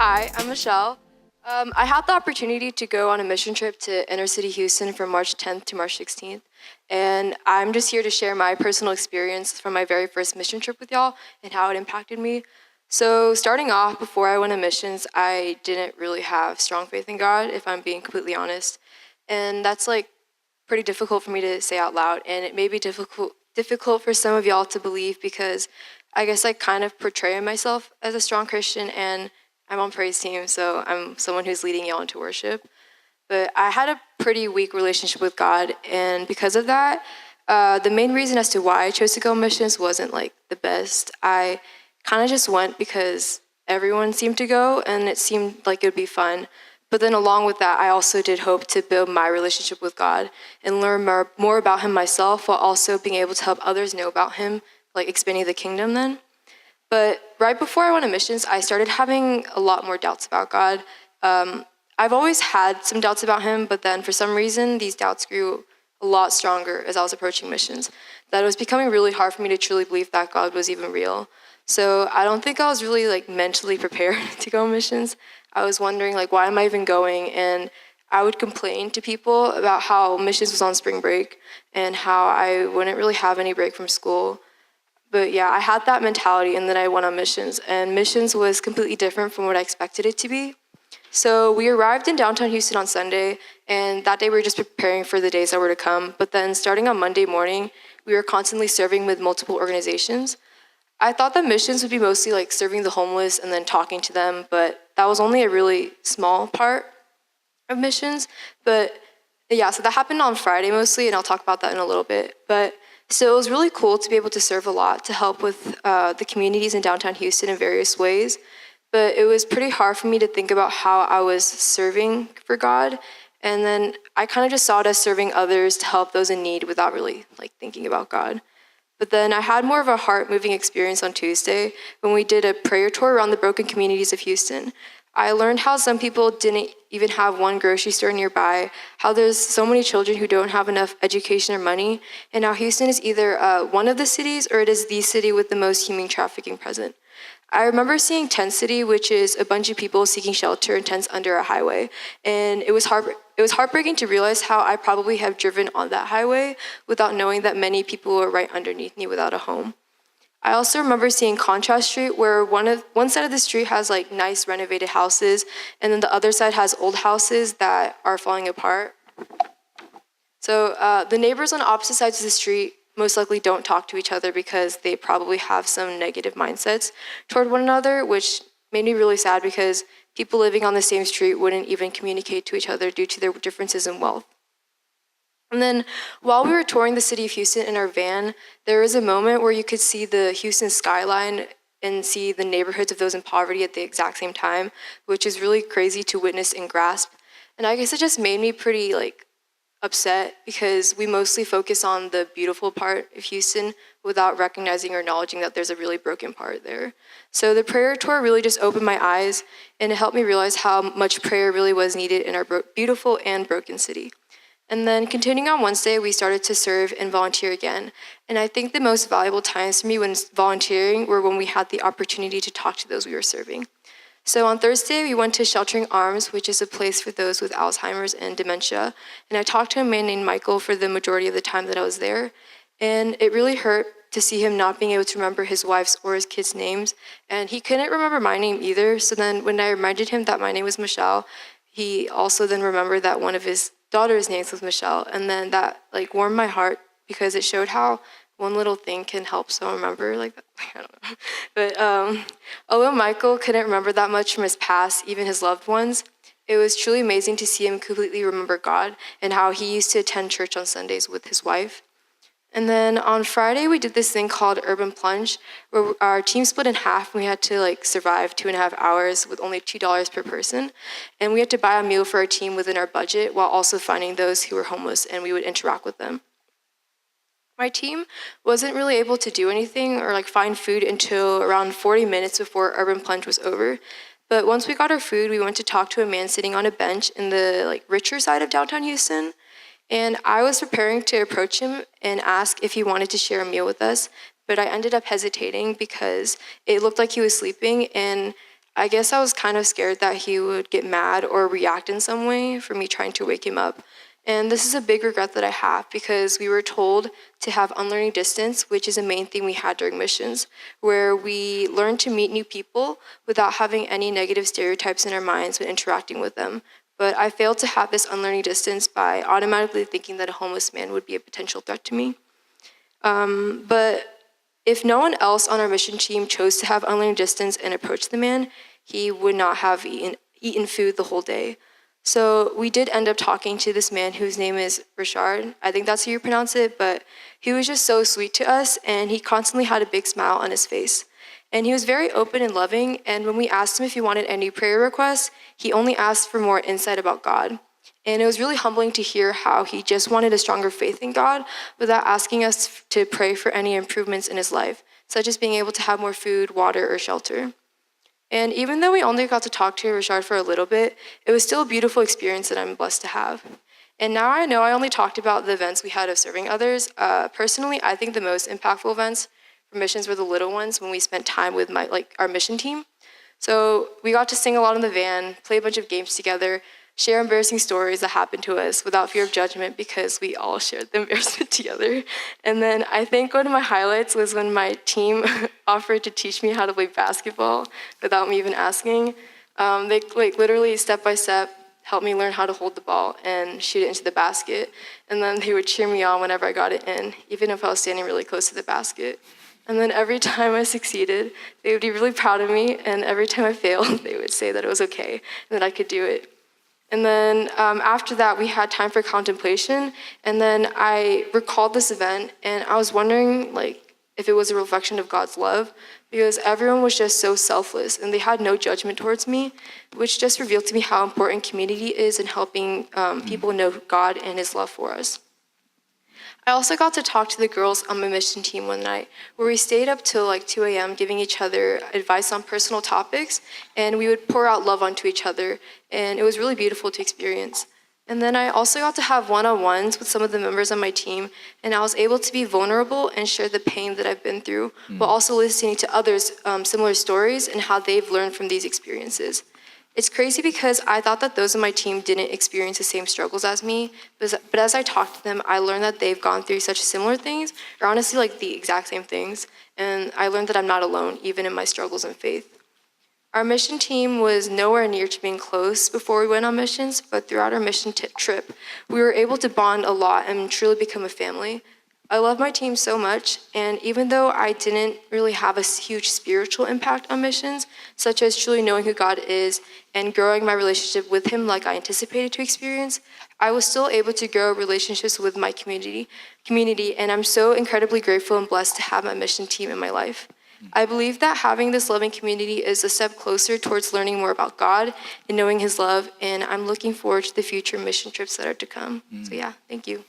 Hi, I'm Michelle. I had the opportunity to go on a mission trip to inner city Houston from March 10th to March 16th. And I'm just here to share my personal experience from my very first mission trip with y'all and how it impacted me. So starting off, before I went on missions, I didn't really have strong faith in God, if I'm being completely honest. And that's like pretty difficult for me to say out loud. And it may be difficult for some of y'all to believe because I guess I kind of portray myself as a strong Christian, and I'm on praise team, so I'm someone who's leading y'all into worship. But I had a pretty weak relationship with God, and because of that, the main reason as to why I chose to go on missions wasn't like the best. I kind of just went because everyone seemed to go, and it seemed like it would be fun. But then along with that, I also did hope to build my relationship with God and learn more about him myself, while also being able to help others know about him, like expanding the kingdom then. But right before I went on missions, I started having a lot more doubts about God. I've always had some doubts about him, but then for some reason, these doubts grew a lot stronger as I was approaching missions. That it was becoming really hard for me to truly believe that God was even real. So I don't think I was really like mentally prepared to go on missions. I was wondering like, why am I even going? And I would complain to people about how missions was on spring break and how I wouldn't really have any break from school. But yeah, I had that mentality, and then I went on missions, and missions was completely different from what I expected it to be. So we arrived in downtown Houston on Sunday, and that day we were just preparing for the days that were to come. But then starting on Monday morning, we were constantly serving with multiple organizations. I thought that missions would be mostly like serving the homeless and then talking to them, but that was only a really small part of missions. But yeah, so that happened on Friday mostly, and I'll talk about that in a little bit. But so it was really cool to be able to serve a lot, to help with the communities in downtown Houston in various ways. But it was pretty hard for me to think about how I was serving for God. And then I kind of just saw it as serving others to help those in need without really like thinking about God. But then I had more of a heart-moving experience on Tuesday when we did a prayer tour around the broken communities of Houston. I learned how some people didn't even have one grocery store nearby, how there's so many children who don't have enough education or money, and how Houston is either one of the cities or it is the city with the most human trafficking present. I remember seeing Tent City, which is a bunch of people seeking shelter in tents under a highway, and it was heartbreaking to realize how I probably have driven on that highway without knowing that many people were right underneath me without a home. I also remember seeing Contrast Street, where one side of the street has like nice renovated houses, and then the other side has old houses that are falling apart. So the neighbors on opposite sides of the street most likely don't talk to each other because they probably have some negative mindsets toward one another, which made me really sad because people living on the same street wouldn't even communicate to each other due to their differences in wealth. And then while we were touring the city of Houston in our van, there was a moment where you could see the Houston skyline and see the neighborhoods of those in poverty at the exact same time, which is really crazy to witness and grasp. And I guess it just made me pretty like upset because we mostly focus on the beautiful part of Houston without recognizing or acknowledging that there's a really broken part there. So the prayer tour really just opened my eyes, and it helped me realize how much prayer really was needed in our beautiful and broken city. And then continuing on Wednesday, we started to serve and volunteer again. And I think the most valuable times for me when volunteering were when we had the opportunity to talk to those we were serving. So on Thursday, we went to Sheltering Arms, which is a place for those with Alzheimer's and dementia. And I talked to a man named Michael for the majority of the time that I was there. And it really hurt to see him not being able to remember his wife's or his kids' names. And he couldn't remember my name either. So then when I reminded him that my name was Michelle, he also then remembered that one of his daughter's name was Michelle, and then that like warmed my heart because it showed how one little thing can help someone remember like that. I don't know. But although Michael couldn't remember that much from his past, even his loved ones, it was truly amazing to see him completely remember God and how he used to attend church on Sundays with his wife. And then on Friday, we did this thing called Urban Plunge, where our team split in half, and we had to like survive 2.5 hours with only $2 per person. And we had to buy a meal for our team within our budget while also finding those who were homeless, and we would interact with them. My team wasn't really able to do anything or like find food until around 40 minutes before Urban Plunge was over. But once we got our food, we went to talk to a man sitting on a bench in the like richer side of downtown Houston. And I was preparing to approach him and ask if he wanted to share a meal with us, but I ended up hesitating because it looked like he was sleeping, and I guess I was kind of scared that he would get mad or react in some way for me trying to wake him up. And this is a big regret that I have because we were told to have unlearning distance, which is a main thing we had during missions, where we learned to meet new people without having any negative stereotypes in our minds when interacting with them. But I failed to have this unlearning distance by automatically thinking that a homeless man would be a potential threat to me. But if no one else on our mission team chose to have unlearning distance and approach the man, he would not have eaten food the whole day. So we did end up talking to this man whose name is Richard. I think that's how you pronounce it, but he was just so sweet to us, and he constantly had a big smile on his face. And he was very open and loving, and when we asked him if he wanted any prayer requests, he only asked for more insight about God. And it was really humbling to hear how he just wanted a stronger faith in God without asking us to pray for any improvements in his life, such as being able to have more food, water, or shelter. And even though we only got to talk to Richard for a little bit, it was still a beautiful experience that I'm blessed to have. And now I know I only talked about the events we had of serving others. Personally, I think the most impactful events for missions were the little ones when we spent time with our mission team. So we got to sing a lot in the van, play a bunch of games together, share embarrassing stories that happened to us without fear of judgment because we all shared the embarrassment together. And then I think one of my highlights was when my team offered to teach me how to play basketball without me even asking. They literally step by step helped me learn how to hold the ball and shoot it into the basket. And then they would cheer me on whenever I got it in, even if I was standing really close to the basket. And then every time I succeeded, they would be really proud of me. And every time I failed, they would say that it was okay and that I could do it. And then after that, we had time for contemplation. And then I recalled this event, and I was wondering, if it was a reflection of God's love, because everyone was just so selfless, and they had no judgment towards me, which just revealed to me how important community is in helping people know God and His love for us. I also got to talk to the girls on my mission team one night, where we stayed up till 2 a.m. giving each other advice on personal topics, and we would pour out love onto each other, and it was really beautiful to experience. And then I also got to have one-on-ones with some of the members on my team, and I was able to be vulnerable and share the pain that I've been through, while also listening to others' similar stories and how they've learned from these experiences. It's crazy because I thought that those on my team didn't experience the same struggles as me, but as I talked to them, I learned that they've gone through such similar things, or honestly the exact same things, and I learned that I'm not alone, even in my struggles in faith. Our mission team was nowhere near to being close before we went on missions, but throughout our mission trip, we were able to bond a lot and truly become a family. I love my team so much, and even though I didn't really have a huge spiritual impact on missions, such as truly knowing who God is and growing my relationship with Him like I anticipated to experience, I was still able to grow relationships with my community, and I'm so incredibly grateful and blessed to have my mission team in my life. I believe that having this loving community is a step closer towards learning more about God and knowing His love, and I'm looking forward to the future mission trips that are to come. So yeah, thank you.